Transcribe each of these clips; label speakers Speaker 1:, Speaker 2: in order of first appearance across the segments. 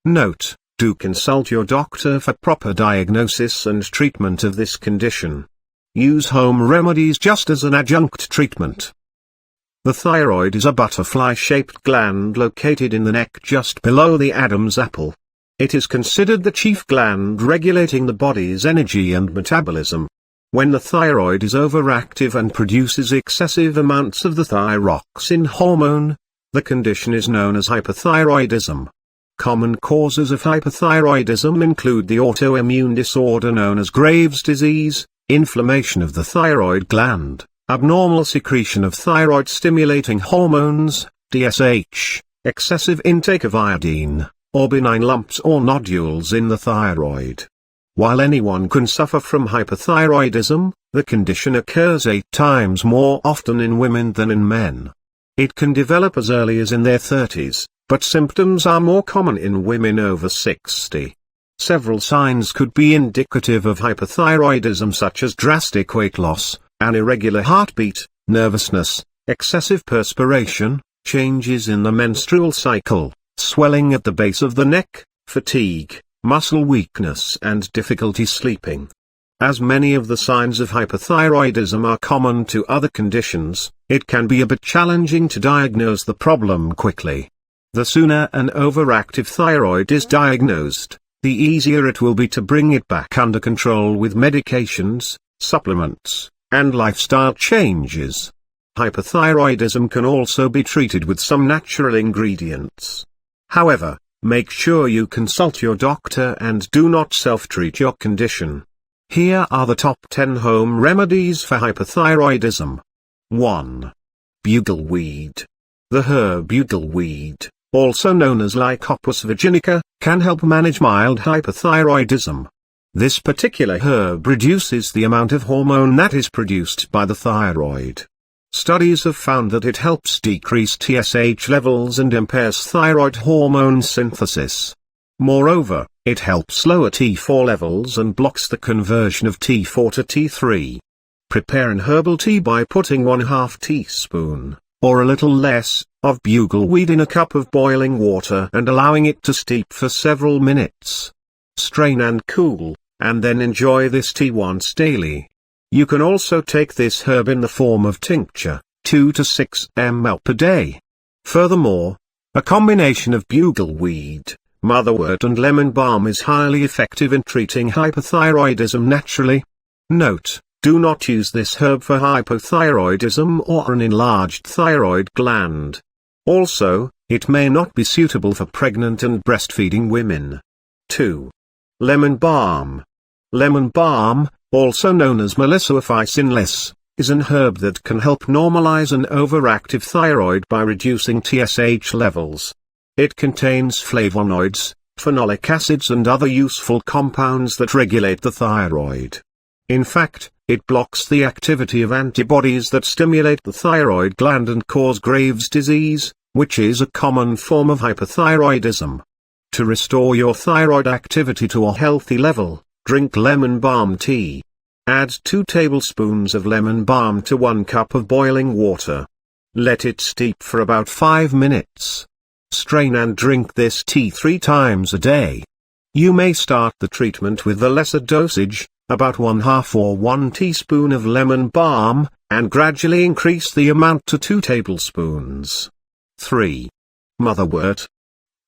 Speaker 1: Note: do consult your doctor for proper diagnosis and treatment of this condition. Use home remedies just as an adjunct treatment. The thyroid is a butterfly-shaped gland located in the neck just below the Adam's apple. It is considered the chief gland regulating the body's energy and metabolism. When the thyroid is overactive and produces excessive amounts of the thyroxin hormone, the condition is known as hyperthyroidism. Common causes of hyperthyroidism include the autoimmune disorder known as Graves' disease, inflammation of the thyroid gland, abnormal secretion of thyroid-stimulating hormones, TSH, excessive intake of iodine, or benign lumps or nodules in the thyroid. While anyone can suffer from hyperthyroidism, the condition occurs 8 times more often in women than in men. It can develop as early as in their 30s, but symptoms are more common in women over 60. Several signs could be indicative of hyperthyroidism, such as drastic weight loss, an irregular heartbeat, nervousness, excessive perspiration, changes in the menstrual cycle, swelling at the base of the neck, fatigue, muscle weakness and difficulty sleeping. As many of the signs of hyperthyroidism are common to other conditions, it can be a bit challenging to diagnose the problem quickly. The sooner an overactive thyroid is diagnosed, the easier it will be to bring it back under control with medications, supplements, and lifestyle changes. Hyperthyroidism can also be treated with some natural ingredients. However, make sure you consult your doctor and do not self-treat your condition. Here are the top 10 home remedies for hyperthyroidism. 1. Bugleweed. The herb bugleweed, also known as Lycopus virginica, can help manage mild hyperthyroidism. This particular herb reduces the amount of hormone that is produced by the thyroid. Studies have found that it helps decrease TSH levels and impairs thyroid hormone synthesis. Moreover, it helps lower T4 levels and blocks the conversion of T4 to T3. Prepare an herbal tea by putting 1/2 teaspoon, or a little less, of bugleweed in a cup of boiling water and allowing it to steep for several minutes. Strain and cool, and then enjoy this tea once daily. You can also take this herb in the form of tincture, 2 to 6 ml per day. Furthermore, a combination of bugleweed, motherwort and lemon balm is highly effective in treating hyperthyroidism naturally. Note: do not use this herb for hypothyroidism or an enlarged thyroid gland. Also, it may not be suitable for pregnant and breastfeeding women. 2. Lemon balm. Lemon balm, also known as Melissa officinales, is an herb that can help normalize an overactive thyroid by reducing TSH levels. It contains flavonoids, phenolic acids and other useful compounds that regulate the thyroid. In fact, it blocks the activity of antibodies that stimulate the thyroid gland and cause Graves' disease, which is a common form of hyperthyroidism. To restore your thyroid activity to a healthy level, drink lemon balm tea. Add 2 tablespoons of lemon balm to 1 cup of boiling water. Let it steep for about 5 minutes. Strain and drink this tea 3 times a day. You may start the treatment with the lesser dosage, about 1/2 or 1 teaspoon of lemon balm, and gradually increase the amount to 2 tablespoons. 3. Motherwort.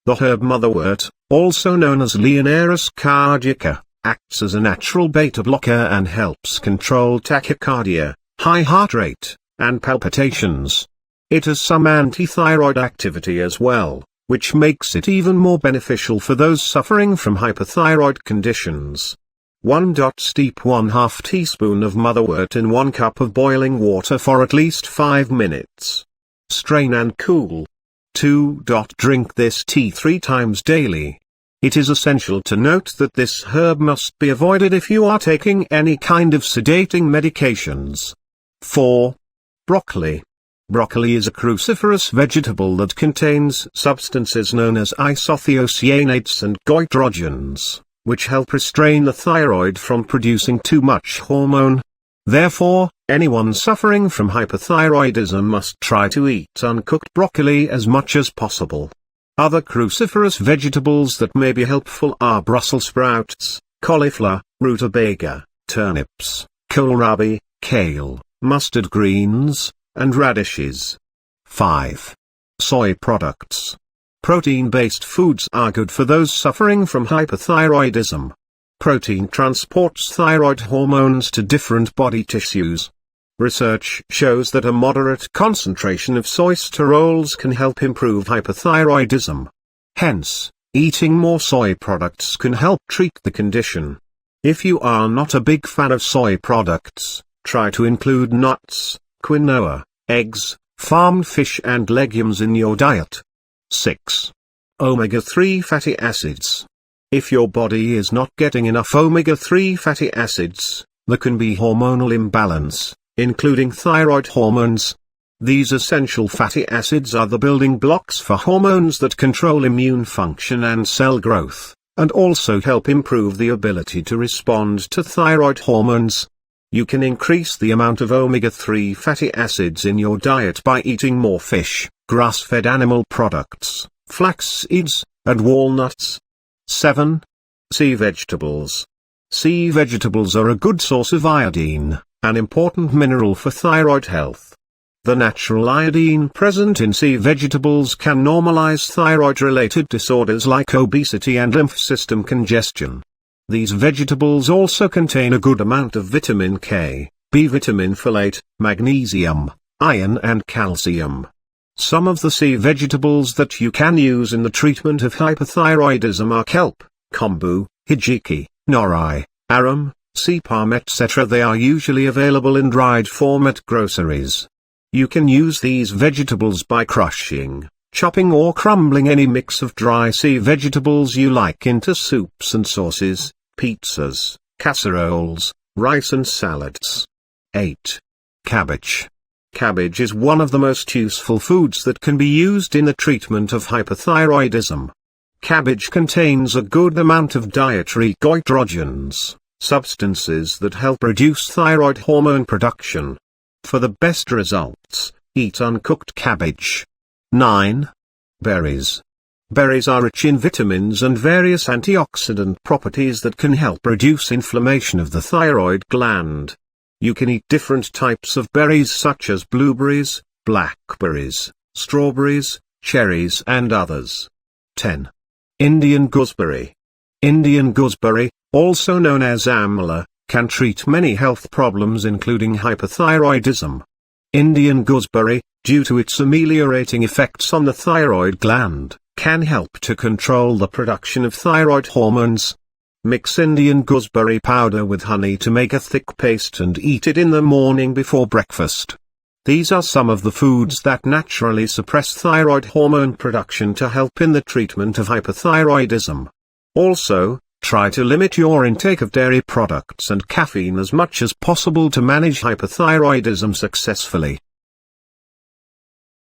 Speaker 1: The herb motherwort, also known as Leonaris cardiaca, acts as a natural beta blocker and helps control tachycardia, high heart rate, and palpitations. It has some anti-thyroid activity as well, which makes it even more beneficial for those suffering from hyperthyroid conditions. 1. Steep 1/2 teaspoon of motherwort in 1 cup of boiling water for at least 5 minutes. Strain and cool. 2. Drink this tea 3 times daily. It is essential to note that this herb must be avoided if you are taking any kind of sedating medications. 4. Broccoli. Broccoli is a cruciferous vegetable that contains substances known as isothiocyanates and goitrogens, which help restrain the thyroid from producing too much hormone. Therefore, anyone suffering from hyperthyroidism must try to eat uncooked broccoli as much as possible. Other cruciferous vegetables that may be helpful are Brussels sprouts, cauliflower, rutabaga, turnips, kohlrabi, kale, mustard greens, and radishes. 5. Soy products. Protein-based foods are good for those suffering from hyperthyroidism. Protein transports thyroid hormones to different body tissues. Research shows that a moderate concentration of soy sterols can help improve hyperthyroidism. Hence, eating more soy products can help treat the condition. If you are not a big fan of soy products, try to include nuts, quinoa, eggs, farmed fish and legumes in your diet. 6. Omega-3 fatty acids. If your body is not getting enough omega-3 fatty acids, there can be hormonal imbalance, including thyroid hormones. These essential fatty acids are the building blocks for hormones that control immune function and cell growth, and also help improve the ability to respond to thyroid hormones. You can increase the amount of omega-3 fatty acids in your diet by eating more fish, grass-fed animal products, flax seeds, and walnuts. 7. Sea vegetables. Sea vegetables are a good source of iodine, an important mineral for thyroid health. The natural iodine present in sea vegetables can normalize thyroid-related disorders like obesity and lymph system congestion. These vegetables also contain a good amount of vitamin K, B vitamin folate, magnesium, iron and calcium. Some of the sea vegetables that you can use in the treatment of hyperthyroidism are kelp, kombu, hijiki, nori, arum, sea palm etc. They are usually available in dried form at groceries. You can use these vegetables by crushing, chopping or crumbling any mix of dry sea vegetables you like into soups and sauces, pizzas, casseroles, rice and salads. 8. Cabbage. Cabbage is one of the most useful foods that can be used in the treatment of hyperthyroidism. Cabbage contains a good amount of dietary goitrogens, substances that help reduce thyroid hormone production. For the best results, eat uncooked cabbage. 9. Berries. Berries are rich in vitamins and various antioxidant properties that can help reduce inflammation of the thyroid gland. You can eat different types of berries such as blueberries, blackberries, strawberries, cherries and others. 10. Indian gooseberry. Indian gooseberry, also known as amla, can treat many health problems including hyperthyroidism. Indian gooseberry, due to its ameliorating effects on the thyroid gland, can help to control the production of thyroid hormones. Mix Indian gooseberry powder with honey to make a thick paste and eat it in the morning before breakfast. These are some of the foods that naturally suppress thyroid hormone production to help in the treatment of hyperthyroidism. Also, try to limit your intake of dairy products and caffeine as much as possible to manage hyperthyroidism successfully.